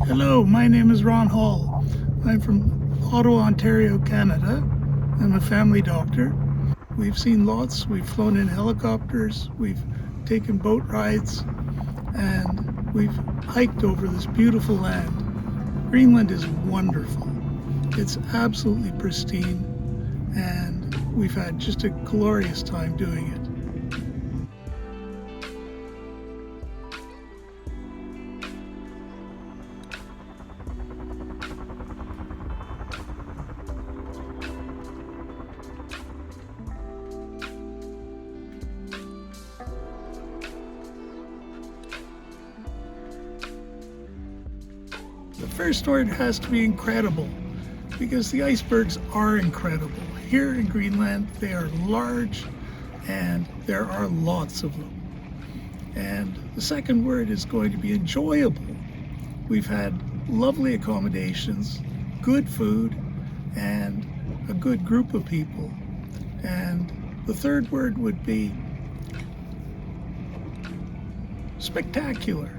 Hello, my name is Ron Hall. I'm from Ottawa, Ontario, Canada. I'm a family doctor. We've seen lots. We've flown in helicopters, we've taken boat rides, and we've hiked over this beautiful land. Greenland is wonderful. It's absolutely pristine, and we've had just a glorious time doing it. The first word has to be incredible, because the icebergs are incredible. Here in Greenland, they are large and there are lots of them. And the second word is going to be enjoyable. We've had lovely accommodations, good food, and a good group of people. And the third word would be spectacular.